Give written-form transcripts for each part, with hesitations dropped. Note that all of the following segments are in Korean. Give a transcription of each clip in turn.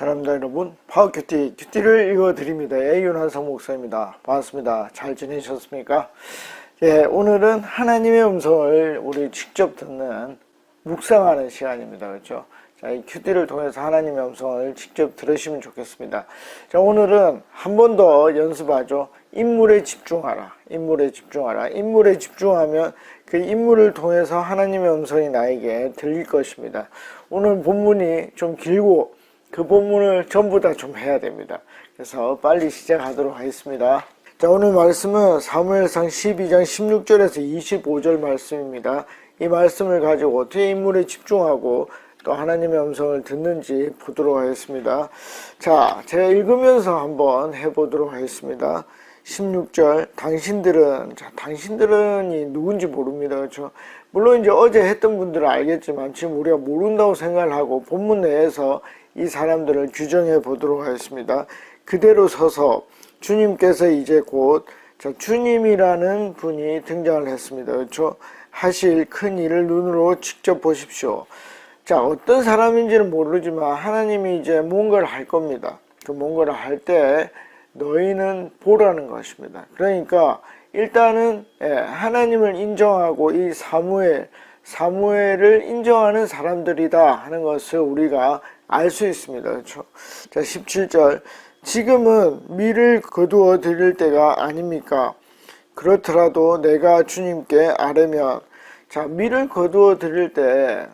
사람들 여러분, 큐티를 읽어드립니다. 윤한성 목사입니다. 반갑습니다. 잘 지내셨습니까? 예, 오늘은 하나님의 음성을 우리 직접 듣는 묵상하는 시간입니다. 그렇죠? 자, 이 큐티를 통해서 하나님의 음성을 직접 들으시면 좋겠습니다. 자, 오늘은 한 번 더 연습하죠. 인물에 집중하라. 인물에 집중하라. 인물에 집중하면 그 인물을 통해서 하나님의 음성이 나에게 들릴 것입니다. 오늘 본문이 좀 길고 그 본문을 전부 다 좀 해야 됩니다. 그래서 빨리 시작하도록 하겠습니다. 자, 오늘 말씀은 사무엘상 12장 16절에서 25절 말씀입니다. 이 말씀을 가지고 어떻게 인물에 집중하고 또 하나님의 음성을 듣는지 보도록 하겠습니다. 자, 제가 읽으면서 한번 해보도록 하겠습니다. 16절, 당신들은이 누군지 모릅니다. 그렇죠? 물론 이제 어제 했던 분들은 알겠지만 지금 우리가 모른다고 생각을 하고 본문 내에서 이 사람들을 규정해 보도록 하겠습니다. 그대로 서서 주님께서 이제 곧 주님이라는 분이 등장을 했습니다. 그렇죠? 하실 큰 일을 눈으로 직접 보십시오. 자, 어떤 사람인지는 모르지만 하나님이 이제 뭔가를 할 겁니다. 그 뭔가를 할 때 너희는 보라는 것입니다. 그러니까 일단은 하나님을 인정하고 이 사무엘을 인정하는 사람들이다 하는 것을 우리가 알 수 있습니다. 그렇죠? 자, 17절, 지금은 밀을 거두어 드릴 때가 아닙니까? 그렇더라도 내가 주님께 아뢰면, 자, 밀을 거두어 드릴 때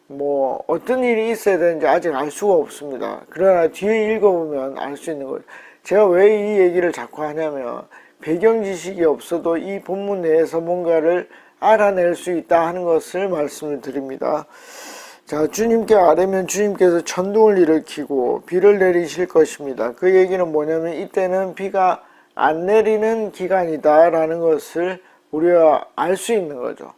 뭐 어떤 일이 있어야 되는지 아직 알 수가 없습니다. 그러나 뒤에 읽어보면 알 수 있는 거예요. 제가 왜 이 얘기를 자꾸 하냐면 배경 지식이 없어도 이 본문 내에서 뭔가를 알아낼 수 있다 하는 것을 말씀을 드립니다. 자, 주님께 아뢰면 주님께서 천둥을 일으키고 비를 내리실 것입니다. 그 얘기는 뭐냐면 이때는 비가 안 내리는 기간이다 라는 것을 우리가 알 수 있는 거죠.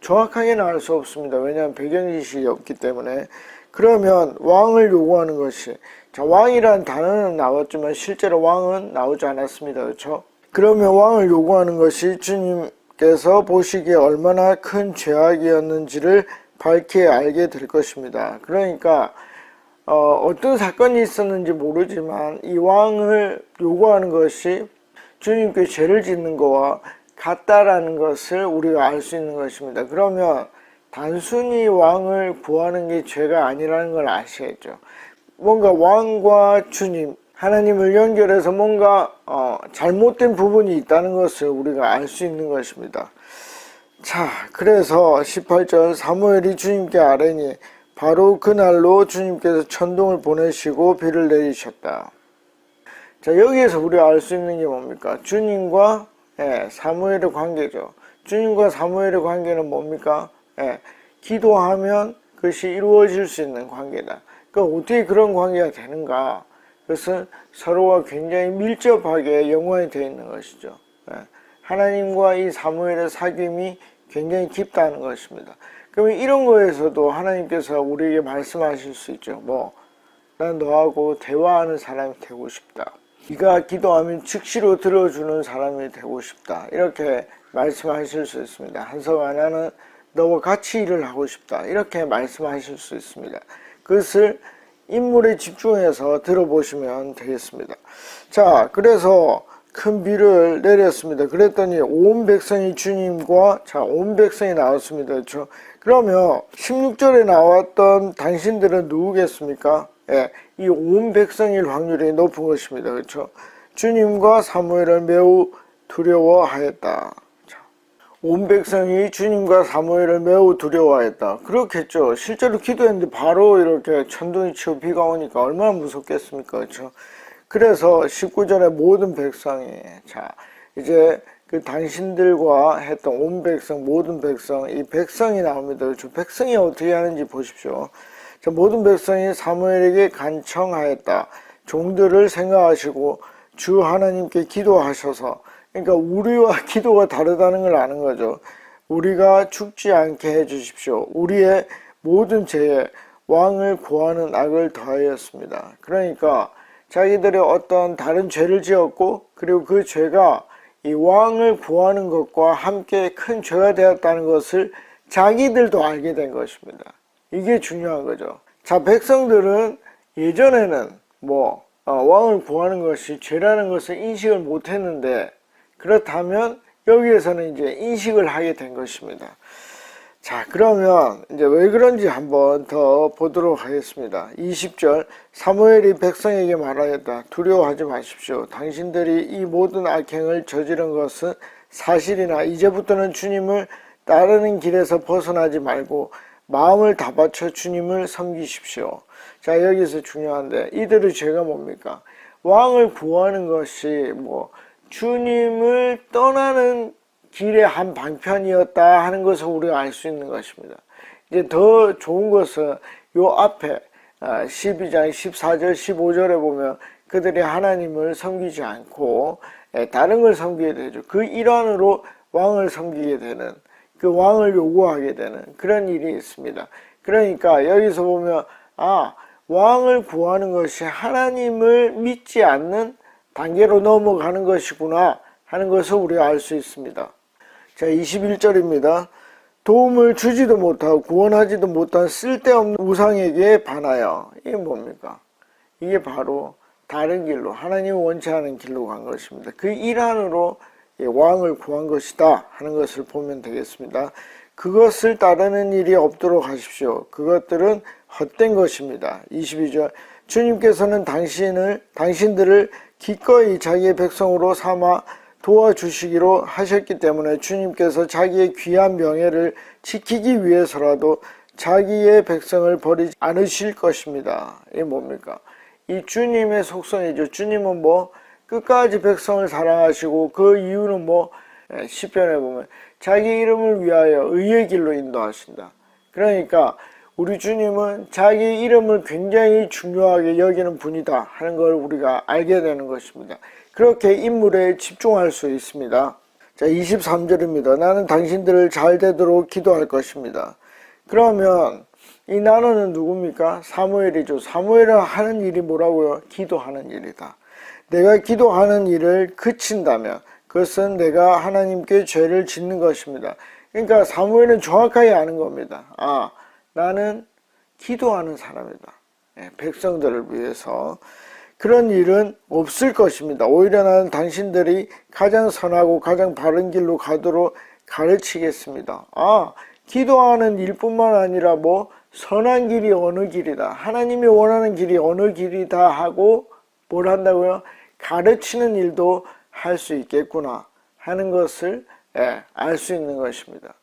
정확하게는 알 수 없습니다. 왜냐하면 배경 지식이 없기 때문에. 그러면 왕을 요구하는 것이, 자, 왕이라는 단어는 나왔지만 실제로 왕은 나오지 않았습니다. 그렇죠? 그러면 왕을 요구하는 것이 주님께서 보시기에 얼마나 큰 죄악이었는지를 밝히 알게 될 것입니다. 그러니까 어떤 사건이 있었는지 모르지만 이 왕을 요구하는 것이 주님께 죄를 짓는 거와 같다라는 것을 우리가 알 수 있는 것입니다. 그러면 단순히 왕을 구하는 게 죄가 아니라는 걸 아셔야죠. 뭔가 왕과 주님, 하나님을 연결해서 뭔가 잘못된 부분이 있다는 것을 우리가 알 수 있는 것입니다. 자, 그래서 18절, 사무엘이 주님께 아뢰니 바로 그날로 주님께서 천둥을 보내시고 비를 내리셨다. 자, 여기에서 우리가 알 수 있는 게 뭡니까? 주님과 사무엘의 관계죠. 주님과 사무엘의 관계는 뭡니까? 기도하면 그것이 이루어질 수 있는 관계다. 그러니까 어떻게 그런 관계가 되는가? 그것은 서로가 굉장히 밀접하게 연관이 되어 있는 것이죠. 하나님과 이 사무엘의 사귐이 굉장히 깊다는 것입니다. 그러면 이런 거에서도 하나님께서 우리에게 말씀하실 수 있죠. 난 너하고 대화하는 사람이 되고 싶다. 네가 기도하면 즉시로 들어주는 사람이 되고 싶다. 이렇게 말씀하실 수 있습니다. 한석아, 나는 너와 같이 일을 하고 싶다. 이렇게 말씀하실 수 있습니다. 그것을 인물에 집중해서 들어보시면 되겠습니다. 자, 그래서 큰 비를 내렸습니다. 그랬더니 온 백성이 주님과, 온 백성이 나왔습니다. 그렇죠? 그러면 16절에 나왔던 당신들은 누구겠습니까? 이 온 백성일 확률이 높은 것입니다. 그렇죠? 주님과 사무엘을 매우 두려워하였다. 온 백성이 주님과 사무엘을 매우 두려워하였다. 그렇겠죠. 실제로 기도했는데 바로 이렇게 천둥이 치고 비가 오니까 얼마나 무섭겠습니까? 그렇죠? 그래서 19절에 모든 백성이, 이제 그 당신들과 했던 온 백성, 모든 백성, 이 백성이 나옵니다. 그렇죠? 백성이 어떻게 하는지 보십시오. 자, 모든 백성이 사무엘에게 간청하였다. 종들을 생각하시고 주 하나님께 기도하셔서, 그러니까 우리와 기도가 다르다는 걸 아는 거죠. 우리가 죽지 않게 해주십시오. 우리의 모든 죄에 왕을 구하는 악을 더하였습니다. 그러니까 자기들이 어떤 다른 죄를 지었고, 그리고 그 죄가 이 왕을 구하는 것과 함께 큰 죄가 되었다는 것을 자기들도 알게 된 것입니다. 이게 중요한 거죠. 자, 백성들은 예전에는 왕을 구하는 것이 죄라는 것을 인식을 못했는데, 그렇다면 여기에서는 이제 인식을 하게 된 것입니다. 자, 그러면 이제 왜 그런지 한번 더 보도록 하겠습니다. 20절, 사무엘이 백성에게 말하였다. 두려워하지 마십시오. 당신들이 이 모든 악행을 저지른 것은 사실이나 이제부터는 주님을 따르는 길에서 벗어나지 말고 마음을 다 바쳐 주님을 섬기십시오. 자, 여기서 중요한데, 이들의 죄가 뭡니까? 왕을 구하는 것이 주님을 떠나는 길의 한 방편이었다 하는 것을 우리가 알 수 있는 것입니다. 이제 더 좋은 것은 요 앞에 12장 14절 15절에 보면 그들이 하나님을 섬기지 않고 다른 걸 섬기게 되죠. 그 일환으로 왕을 섬기게 되는, 그 왕을 요구하게 되는 그런 일이 있습니다. 그러니까 여기서 보면 왕을 구하는 것이 하나님을 믿지 않는 단계로 넘어가는 것이구나 하는 것을 우리가 알 수 있습니다. 자, 21절입니다. 도움을 주지도 못하고 구원하지도 못한 쓸데없는 우상에게 반하여. 이게 뭡니까? 이게 바로 다른 길로, 하나님이 원치 않은 길로 간 것입니다. 그 일환으로 왕을 구한 것이다 하는 것을 보면 되겠습니다. 그것을 따르는 일이 없도록 하십시오. 그것들은 헛된 것입니다. 22절, 주님께서는 당신들을 기꺼이 자기의 백성으로 삼아 도와주시기로 하셨기 때문에 주님께서 자기의 귀한 명예를 지키기 위해서라도 자기의 백성을 버리지 않으실 것입니다. 이게 뭡니까? 이 주님의 속성이죠. 주님은 끝까지 백성을 사랑하시고, 그 이유는 시편에 보면 자기 이름을 위하여 의의 길로 인도하신다. 그러니까 우리 주님은 자기 이름을 굉장히 중요하게 여기는 분이다 하는 걸 우리가 알게 되는 것입니다. 그렇게 인물에 집중할 수 있습니다. 자, 23절입니다. 나는 당신들을 잘 되도록 기도할 것입니다. 그러면 이 나는 누굽니까? 사무엘이죠. 사무엘은 하는 일이 뭐라고요? 기도하는 일이다. 내가 기도하는 일을 그친다면 그것은 내가 하나님께 죄를 짓는 것입니다. 그러니까 사무엘은 정확하게 아는 겁니다. 나는 기도하는 사람이다. 백성들을 위해서. 그런 일은 없을 것입니다. 오히려 나는 당신들이 가장 선하고 가장 바른 길로 가도록 가르치겠습니다. 기도하는 일뿐만 아니라 선한 길이 어느 길이다, 하나님이 원하는 길이 어느 길이다 하고 뭘 한다고요? 가르치는 일도 할 수 있겠구나 하는 것을 알 수 있는 것입니다.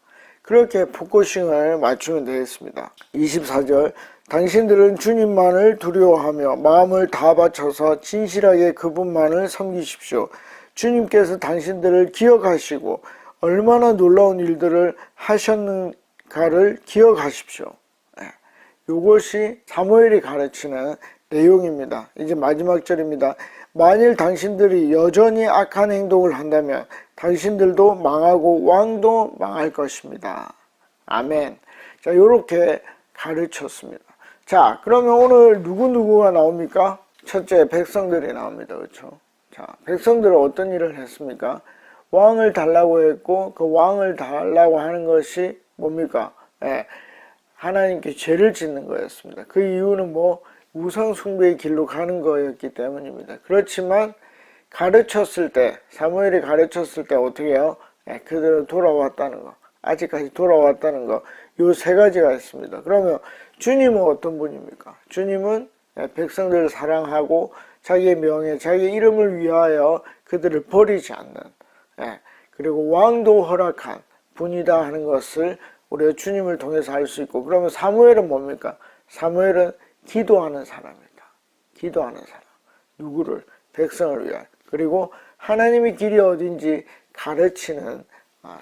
그렇게 포커싱을 맞추면 되겠습니다. 24절, 당신들은 주님만을 두려워하며 마음을 다 바쳐서 진실하게 그분만을 섬기십시오. 주님께서 당신들을 기억하시고 얼마나 놀라운 일들을 하셨는가를 기억하십시오. 이것이 사무엘이 가르치는 내용입니다. 이제 마지막 절입니다. 만일 당신들이 여전히 악한 행동을 한다면 당신들도 망하고 왕도 망할 것입니다. 아멘. 자, 이렇게 가르쳤습니다. 자, 그러면 오늘 누구가 나옵니까? 첫째, 백성들이 나옵니다. 그렇죠? 자, 백성들은 어떤 일을 했습니까? 왕을 달라고 했고, 그 왕을 달라고 하는 것이 뭡니까? 하나님께 죄를 짓는 거였습니다. 그 이유는 우상 숭배의 길로 가는 거였기 때문입니다. 그렇지만 가르쳤을 때, 사무엘이 가르쳤을 때 어떻게 해요? 그들은 돌아왔다는 거, 아직까지 돌아왔다는 거, 요 세 가지가 있습니다. 그러면 주님은 어떤 분입니까? 주님은 백성들을 사랑하고 자기의 명예, 자기의 이름을 위하여 그들을 버리지 않는, 그리고 왕도 허락한 분이다 하는 것을 우리가 주님을 통해서 알 수 있고, 그러면 사무엘은 뭡니까? 사무엘은 기도하는 사람이다. 기도하는 사람. 누구를? 백성을 위하여. 그리고 하나님의 길이 어딘지 가르치는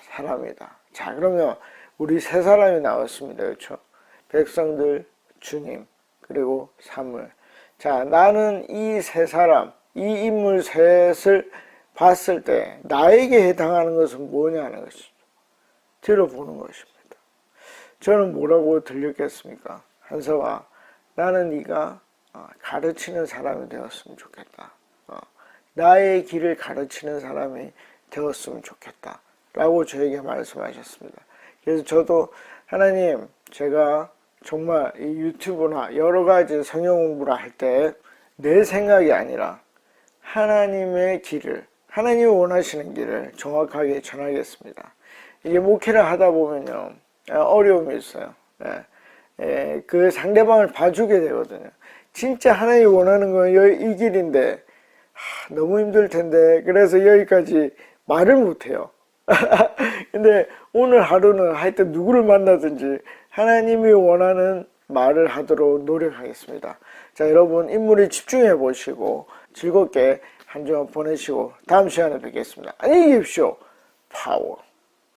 사람이다. 자, 그러면 우리 세 사람이 나왔습니다. 그렇죠? 백성들, 주님, 그리고 사무엘. 자, 나는 이 세 사람, 이 인물 셋을 봤을 때 나에게 해당하는 것은 뭐냐는 것이죠. 들어보는 것입니다. 저는 뭐라고 들렸겠습니까? 한서가, 나는 네가 가르치는 사람이 되었으면 좋겠다. 나의 길을 가르치는 사람이 되었으면 좋겠다 라고 저에게 말씀하셨습니다. 그래서 저도 하나님, 제가 정말 이 유튜브나 여러 가지 성경 공부를 할 때 내 생각이 아니라 하나님의 길을, 하나님이 원하시는 길을 정확하게 전하겠습니다. 이게 목회를 하다 보면요, 어려움이 있어요. 그 상대방을 봐주게 되거든요. 진짜 하나님이 원하는 건 이 길인데 너무 힘들 텐데, 그래서 여기까지 말을 못해요. 근데 오늘 하루는 하여튼 누구를 만나든지 하나님이 원하는 말을 하도록 노력하겠습니다. 자, 여러분 인물에 집중해 보시고 즐겁게 한 주간 보내시고 다음 시간에 뵙겠습니다. 안녕히 계십시오. 파워.